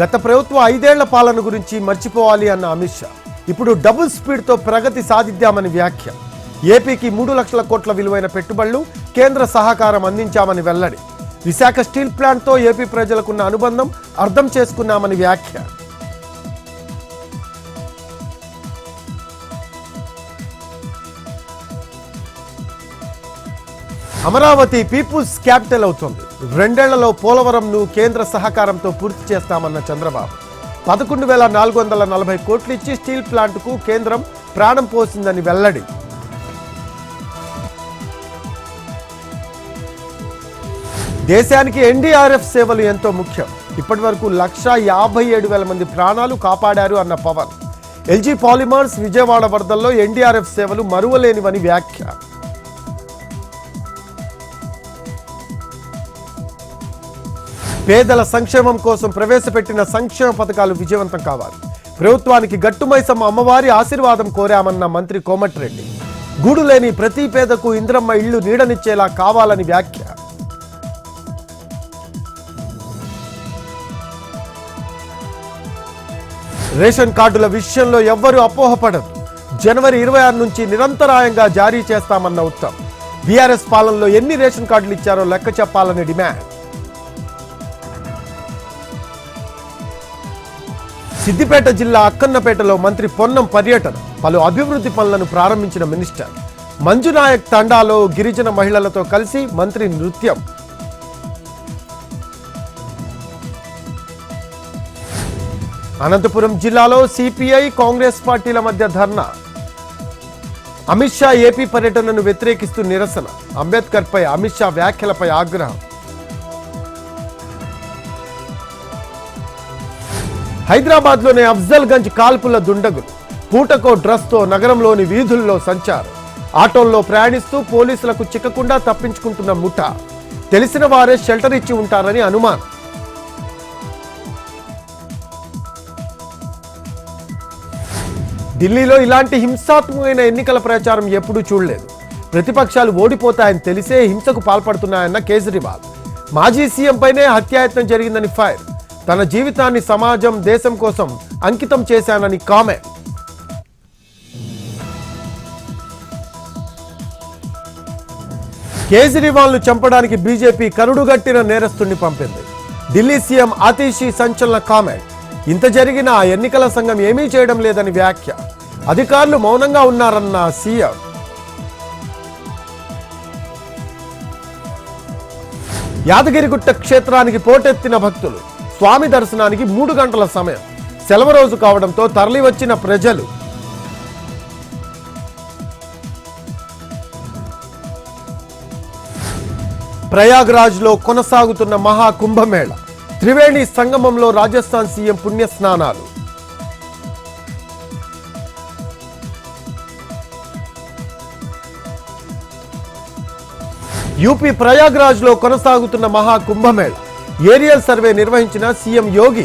గత ప్రభుత్వ 5 ఏళ్ల పాలన గురించి మర్చిపోవాలి అన్న అమిత్ షా ఇప్పుడు డబుల్ స్పీడ్తో ప్రగతి సాధిద్దామని వ్యాఖ్య. ఏపీకి 3 లక్షల కోట్ల విలువైన పెట్టుబడులు, కేంద్ర సహకారం అందించామని వెల్లడి. విశాఖ స్టీల్ ప్లాంట్తో ఏపీ ప్రజలకున్న అనుబంధం అర్థం చేసుకున్నామని వ్యాఖ్య. అమరావతి పీపుల్స్ క్యాపిటల్ అవుతుంది. 2 ఏళ్లలో పోలవరంను కేంద్ర సహకారంతో పూర్తి చేస్తామన్న చంద్రబాబు 11,440 కోట్లు ఇచ్చి స్టీల్ ప్లాంట్కు కేంద్రం ప్రాణం పోసిందని వెల్లడి. దేశానికి ఎన్డీఆర్ఎఫ్ సేవలు ఎంతో ముఖ్యం. ఇప్పటి వరకు 157,000 మంది ప్రాణాలు కాపాడారు అన్న పవన్. ఎల్జీ పాలిమర్స్ విజయవాడ వరదల్లో ఎన్డీఆర్ఎఫ్ సేవలు మరువలేనివని వ్యాఖ్య. పేదల సంక్షేమం కోసం ప్రవేశపెట్టిన సంక్షేమ పథకాలు విజయవంతం కావాలి. ప్రభుత్వానికి గట్టుమైసమ్మ అమ్మవారి ఆశీర్వాదం కోరామన్న మంత్రి కోమటిరెడ్డి. గూడు లేని ప్రతి పేదకు ఇంద్రమ్మ ఇళ్లు నీడనిచ్చేలా కావాలని వ్యాఖ్య. రేషన్ కార్డుల విషయంలో ఎవ్వరూ అపోహపడదు. జనవరి 26 నుంచి నిరంతరాయంగా జారీ చేస్తామన్న ఉత్తమ్. బీఆర్ఎస్ పాలనలో ఎన్ని రేషన్ కార్డులు ఇచ్చారో లెక్క చెప్పాలని డిమాండ్. సిద్దిపేట జిల్లా అక్కన్నపేటలో మంత్రి పొన్నం పర్యటన, పలు అభివృద్ధి పనులను ప్రారంభించిన మినిస్టర్. మంజునాయక్ తండాలో గిరిజన మహిళలతో కలిసి మంత్రి నృత్యం. అనంతపురం జిల్లాలో సిపిఐ కాంగ్రెస్ పార్టీల మధ్య ధర్నా. అమిత్ షా ఏపీ పర్యటనను వ్యతిరేకిస్తూ నిరసన. అంబేద్కర్పై అమిత్ షా వ్యాఖ్యలపై ఆగ్రహం. హైదరాబాద్లోని అఫ్జల్ గంజ్ కాల్పుల దుండగులు పూటకో డ్రస్తో నగరంలోని వీధుల్లో సంచారం. ఆటోల్లో ప్రయాణిస్తూ పోలీసులకు చిక్కకుండా తప్పించుకుంటున్న ముఠా. తెలిసిన వారే షెల్టర్ ఇచ్చి ఉంటారని అనుమానం. ఢిల్లీలో ఇలాంటి హింసాత్మకమైన ఎన్నికల ప్రచారం ఎప్పుడూ చూడలేదు. ప్రతిపక్షాలు ఓడిపోతాయని తెలిసే హింసకు పాల్పడుతున్నాయన్న కేజ్రీవాల్. మాజీ సీఎం పైనే హత్యాయత్నం జరిగిందని ఫైర్. తన జీవితాన్ని సమాజం, దేశం కోసం అంకితం చేశానని కామెంట్. కేజ్రీవాల్ను చంపడానికి బీజేపీ కరుడుగట్టిన నేరస్తుడిని పంపింది. ఢిల్లీ సీఎం ఆతిషి సంచలన కామెంట్. ఇంత జరిగినా ఎన్నికల సంఘం ఏమీ చేయడం లేదని వ్యాఖ్య. అధికారులు మౌనంగా ఉన్నారన్న సీఎం. యాదగిరిగుట్ట క్షేత్రానికి పోటెత్తిన భక్తులు. స్వామి దర్శనానికి 3 గంటల సమయం. సెలవు రోజు కావడంతో తరలివచ్చిన ప్రజలు. ప్రయాగ్రాజ్లో కొనసాగుతున్న మహాకుంభమేళ. త్రివేణి సంగమంలో రాజస్థాన్ సీఎం పుణ్యస్నానాలు. యూపీ ప్రయాగ్రాజ్లో కొనసాగుతున్న మహాకుంభమేళ. ఏరియల్ సర్వే నిర్వహించిన సీఎం యోగి.